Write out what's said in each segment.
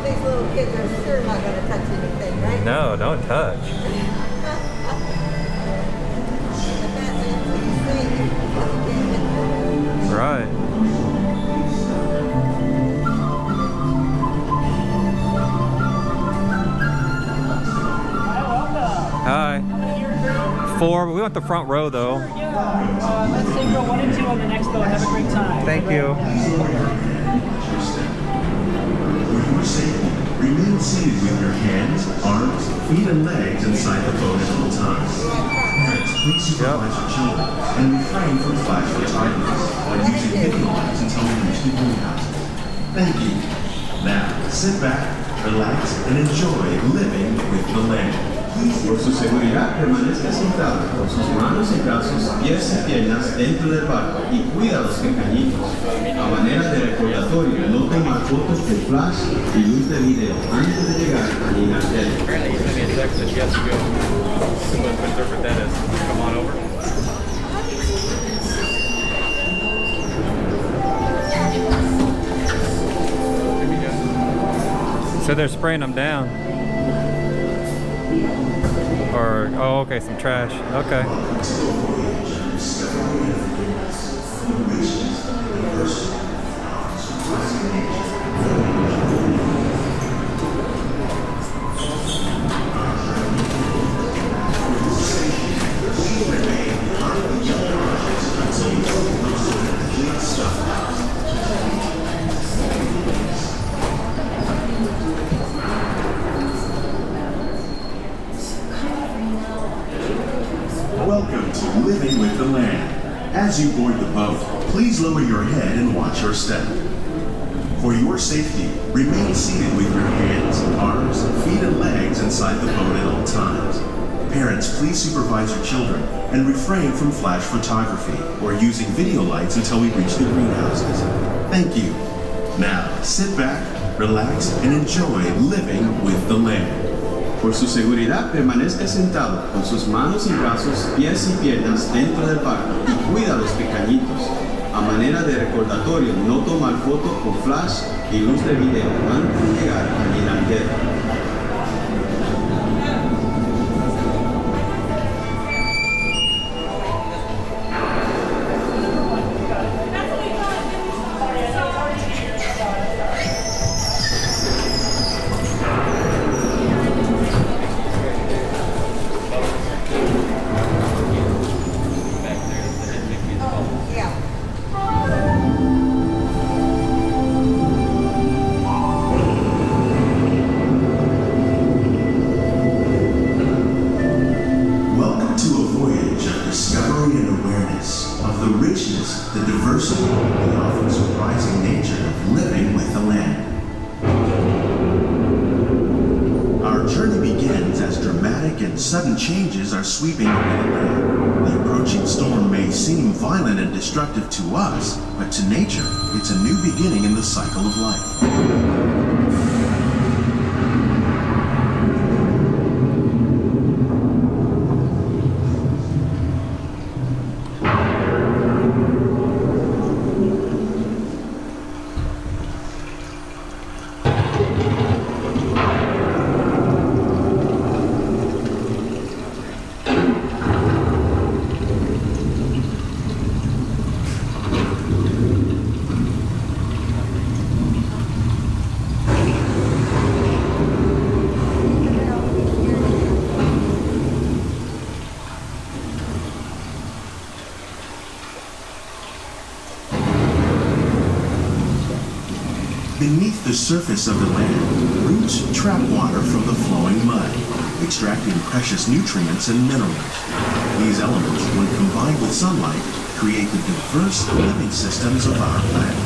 all these little kids are sure not going to touch anything, right? No, don't touch. The fat man, please say you can't hit them. Right. Hi. 4, but we want the front row though. Yeah. Let's take row 1 and 2 on the next boat. Have a great time. Thank you. Remain seated with your hands, arms, feet, and legs inside the boat at all times. Parents, please supervise your children and refrain from flash photography while using video lights until we reach the greenhouse. Thank you. Now, sit back, relax, and enjoy living with the land. Por su seguridad, permanezca sentado con sus manos y brazos, pies y piernas dentro del barco y cuida a los pequeñitos. A manera de recordatorio, no tomar fotos con flash y luz de video antes de llegar a Ninardel. Apparently, you sent me a text that she has to go. Someone to interpret that as come on over. So they're spraying them down. Or, oh, okay, some trash. Okay. Welcome to Living with the Land. As you board the boat, please lower your head and watch your step. For your safety, remain seated with your hands, arms, feet, and legs inside the boat at all times. Parents, please supervise your children and refrain from flash photography or using video lights until we reach the greenhouses. Thank you. Now, sit back, relax, and enjoy living with the land. Por su seguridad, permanezca sentado con sus manos y brazos, pies y piernas dentro del barco y cuida a los pequeñitos. A manera de recordatorio, no tomar fotos con flash y luz de video antes de llegar a Ninardel. The diversity and often surprising nature of living with the land. Our journey begins as dramatic and sudden changes are sweeping over the land. The approaching storm may seem violent and destructive to us, but to nature, it's a new beginning in the cycle of life. Beneath the surface of the land, roots trap water from the flowing mud, extracting precious nutrients and minerals. These elements, when combined with sunlight, create the diverse living systems of our planet.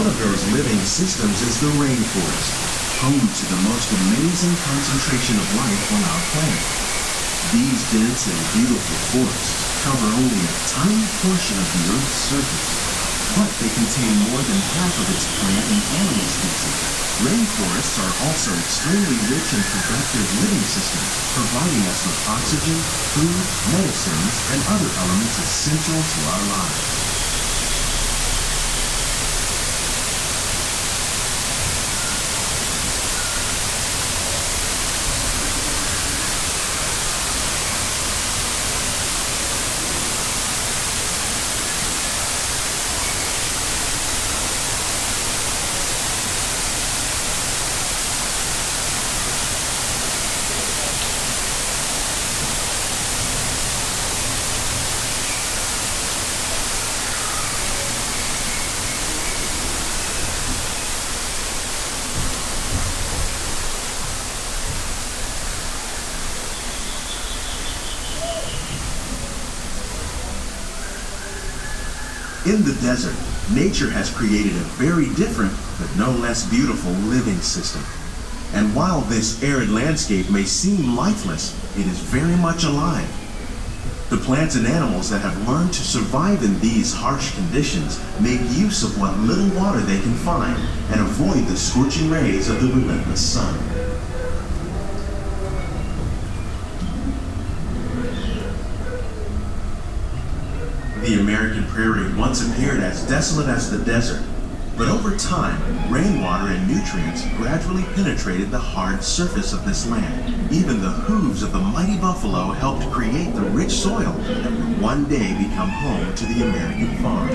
One of those living systems is the rainforest, home to the most amazing concentration of life on our planet. These dense and beautiful forests cover only a tiny portion of the Earth's surface, but they contain more than half of its plant and animal species. Rainforests are also extremely rich and productive living systems, providing us with oxygen, food, medicines, and other elements essential to our lives. In the desert, nature has created a very different, but no less beautiful living system. And while this arid landscape may seem lifeless, it is very much alive. The plants and animals that have learned to survive in these harsh conditions make use of what little water they can find and avoid the scorching rays of the relentless sun. The American prairie once appeared as desolate as the desert, but over time, rainwater and nutrients gradually penetrated the hard surface of this land. Even the hooves of the mighty buffalo helped create the rich soil that would one day become home to the American farm.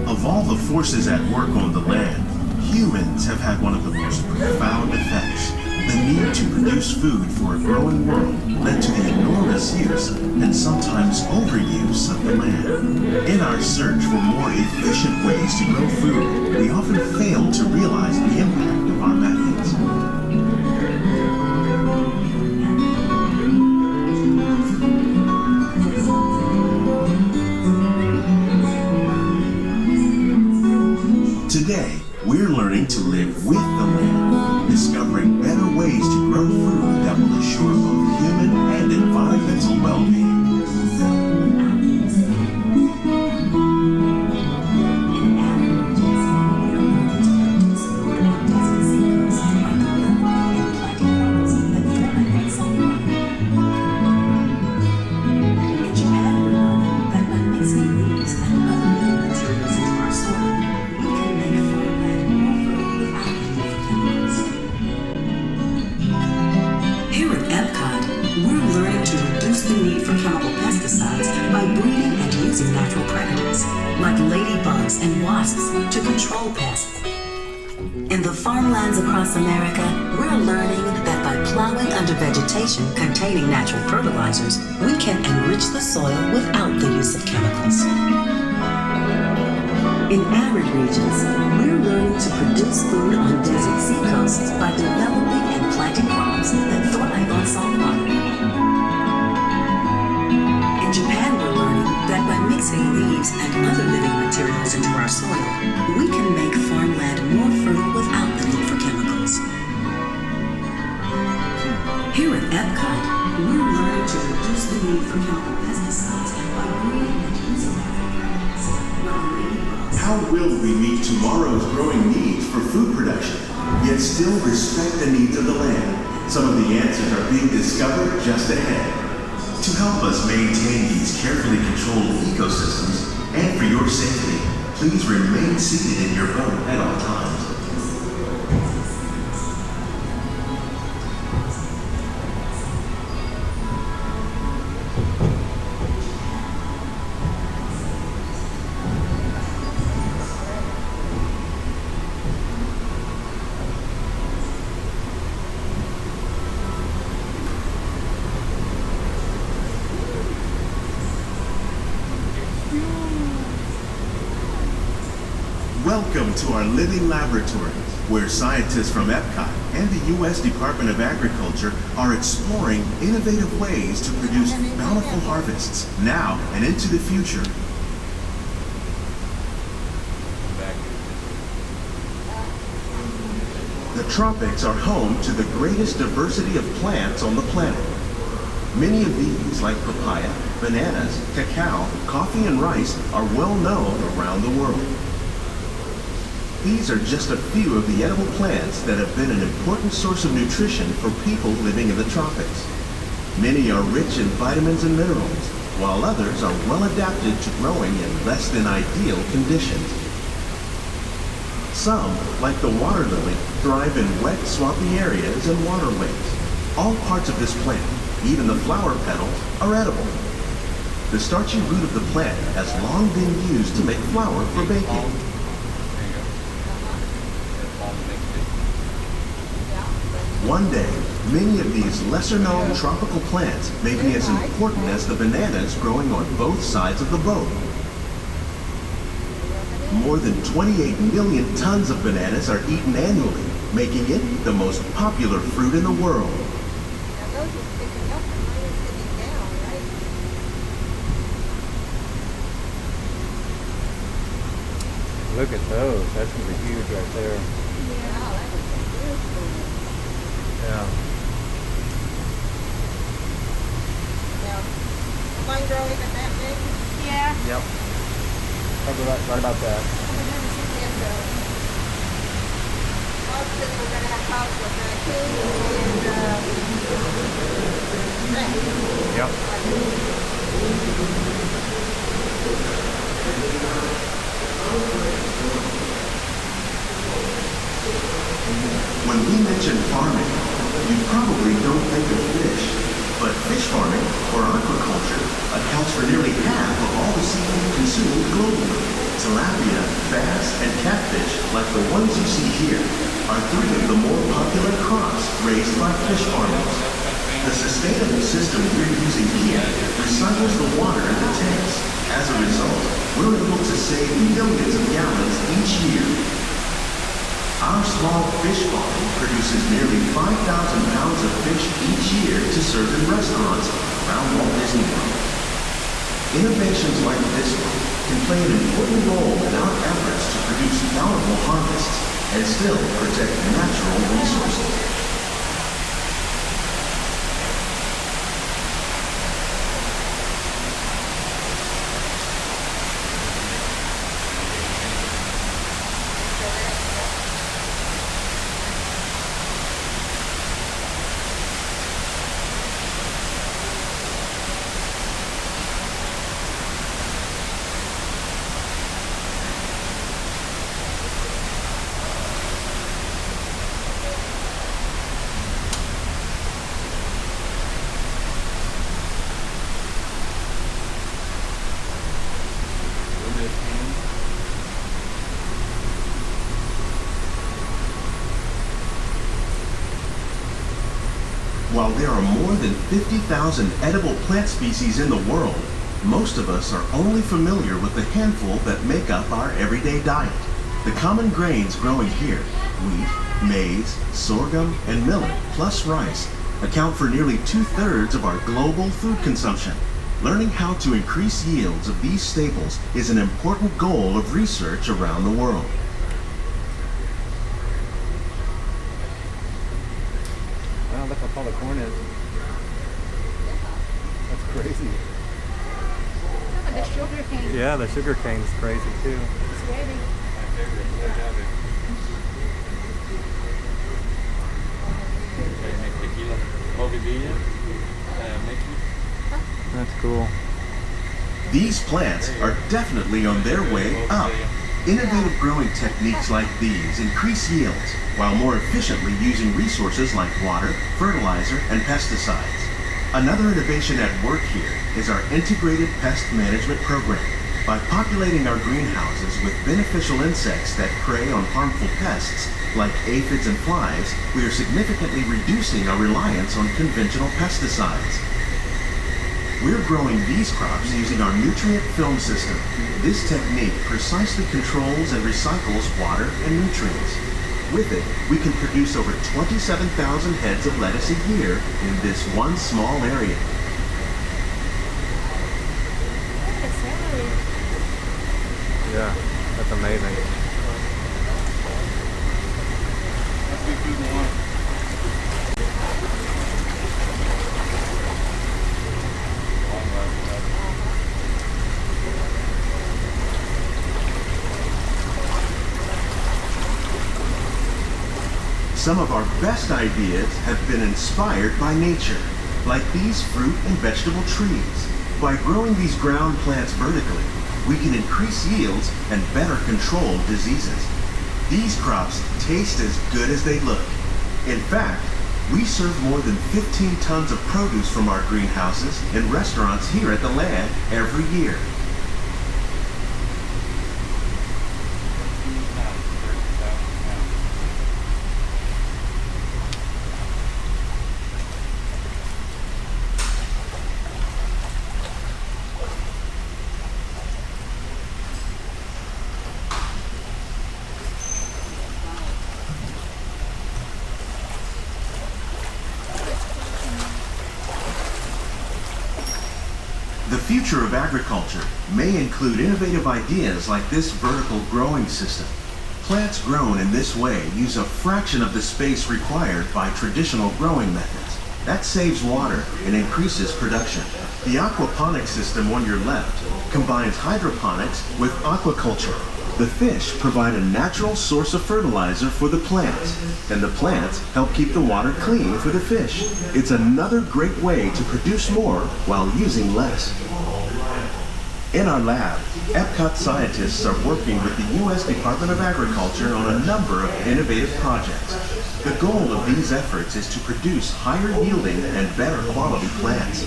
Of all the forces at work on the land, humans have had one of the most profound effects. The need to produce food for a growing world led to the enormous use and sometimes overuse of the land. In our search for more efficient ways to grow food, we often fail to realize the impact of our methods. Today, we're learning to live with the land, discovering better ways to grow food that will assure both human and environmental well-being. Across America, we're learning that by plowing under vegetation containing natural fertilizers, we can enrich the soil without the use of chemicals. In arid regions, we're learning to produce food on desert seacoasts by developing and planting crops that thrive on salt water. In Japan, we're learning that by mixing leaves and other living materials into our soil, we can make farmland more fertile without the need for chemicals. Here at Epcot, we're learning to reduce the need for chemical pesticides by breeding and using natural products. How will we meet tomorrow's growing needs for food production, yet still respect the needs of the land? Some of the answers are being discovered just ahead. To help us maintain these carefully controlled ecosystems, and for your safety, please remain seated in your boat at all times. Welcome to our living laboratories, where scientists from Epcot and the U.S. Department of Agriculture are exploring innovative ways to produce bountiful harvests now and into the future. The tropics are home to the greatest diversity of plants on the planet. Many of these, like papaya, bananas, cacao, coffee, and rice, are well known around the world. These are just a few of the edible plants that have been an important source of nutrition for people living in the tropics. Many are rich in vitamins and minerals, while others are well adapted to growing in less than ideal conditions. Some, like the water lily, thrive in wet, swampy areas and waterways. All parts of this plant, even the flower petals, are edible. The starchy root of the plant has long been used to make flour for baking. One day, many of these lesser-known tropical plants may be as important as the bananas growing on both sides of the boat. More than 28 million tons of bananas are eaten annually, making it the most popular fruit in the world. Now those are sticking up and mine are sitting down, right? Look at those. That's going to be huge right there. Wow, that was a beautiful. Yeah. Now, am I growing at that big? Yeah. Yep. Right about that. And Bob said we're going to have house with raccoon and Yep. When we mention farming, you probably don't think of fish, but fish farming, or aquaculture, accounts for nearly half of all the seafood consumed globally. Tilapia, bass, and catfish, like the ones you see here, are three of the more popular crops raised by fish farmers. The sustainable system we're using here recycles the water in the tanks. As a result, we're able to save millions of gallons each year. Our small fish farm produces nearly 5,000 pounds of fish each year to serve in restaurants around Walt Disney World. Innovations like this one can play an important role in our efforts to produce bountiful harvests and still protect natural resources. While there are more than 50,000 edible plant species in the world, most of us are only familiar with the handful that make up our everyday diet. The common grains growing here, wheat, maize, sorghum, and millet, plus rice, account for nearly 2/3 of our global food consumption. Learning how to increase yields of these staples is an important goal of research around the world. Wow, look how tall the corn is. That's crazy. The sugar cane. Yeah, the sugar cane's crazy too. It's ready. That's cool. These plants are definitely on their way up. Innovative growing techniques like these increase yields while more efficiently using resources like water, fertilizer, and pesticides. Another innovation at work here is our integrated pest management program. By populating our greenhouses with beneficial insects that prey on harmful pests like aphids and flies, we are significantly reducing our reliance on conventional pesticides. We're growing these crops using our nutrient film system. This technique precisely controls and recycles water and nutrients. With it, we can produce over 27,000 heads of lettuce a year in this one small area. Yeah, that's amazing. Some of our best ideas have been inspired by nature, like these fruit and vegetable trees. By growing these ground plants vertically, we can increase yields and better control diseases. These crops taste as good as they look. In fact, we serve more than 15 tons of produce from our greenhouses in restaurants here at the land every year. The future of agriculture may include innovative ideas like this vertical growing system. Plants grown in this way use a fraction of the space required by traditional growing methods. That saves water and increases production. The aquaponics system on your left combines hydroponics with aquaculture. The fish provide a natural source of fertilizer for the plants, and the plants help keep the water clean for the fish. It's another great way to produce more while using less. In our lab, Epcot scientists are working with the U.S. Department of Agriculture on a number of innovative projects. The goal of these efforts is to produce higher yielding and better quality plants.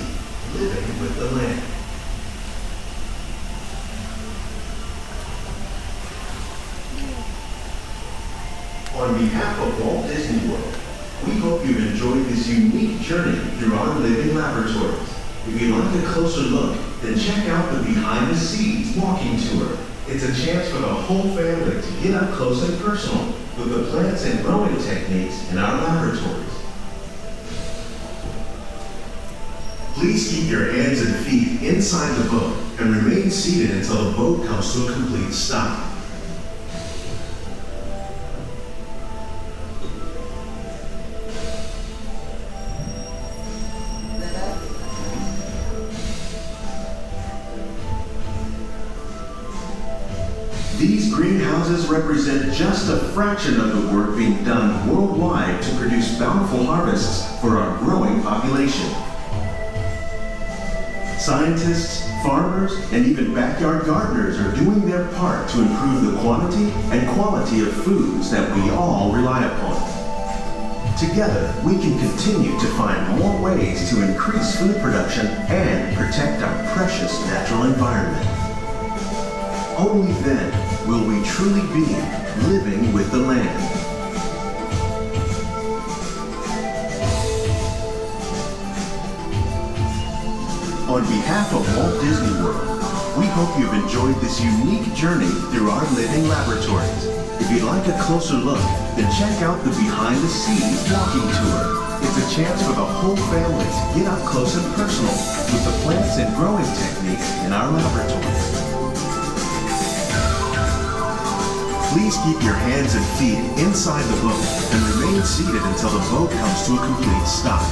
Living with the land. On behalf of Walt Disney World, we hope you've enjoyed this unique journey through our living laboratories. If you'd like a closer look, then check out the Behind the Scenes walking tour. It's a chance for the whole family to get up close and personal with the plants and growing techniques in our laboratories. Please keep your hands and feet inside the boat and remain seated until the boat comes to a complete stop. These greenhouses represent just a fraction of the work being done worldwide to produce bountiful harvests for our growing population. Scientists, farmers, and even backyard gardeners are doing their part to improve the quantity and quality of foods that we all rely upon. Together, we can continue to find more ways to increase food production and protect our precious natural environment. Only then will we truly be living with the land. On behalf of Walt Disney World, we hope you've enjoyed this unique journey through our living laboratories. If you'd like a closer look, then check out the Behind the Scenes walking tour. It's a chance for the whole family to get up close and personal with the plants and growing techniques in our laboratories. Please keep your hands and feet inside the boat and remain seated until the boat comes to a complete stop.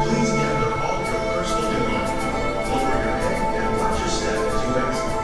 Please gather all your personal belongings. Lower your head and watch your step as you exit.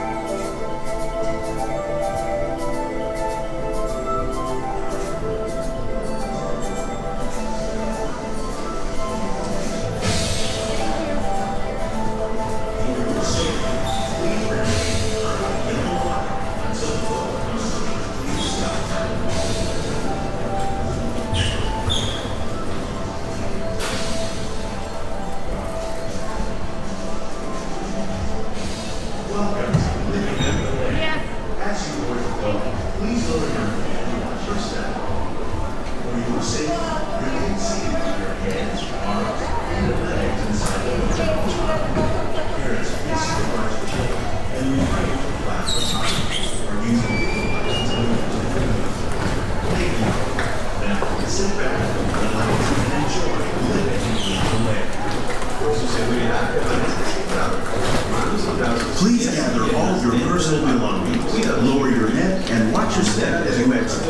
Please lower your head and watch your step. For your safety, remain seated with your hands, arms, and legs inside the hotel. Parents, please supervise your children and refrain from class or or using vehicle license to move to the windows. Thank you. Now, sit back, relax, and enjoy living in the land. Please gather all your personal belongings. Lower your head and watch your step as you exit.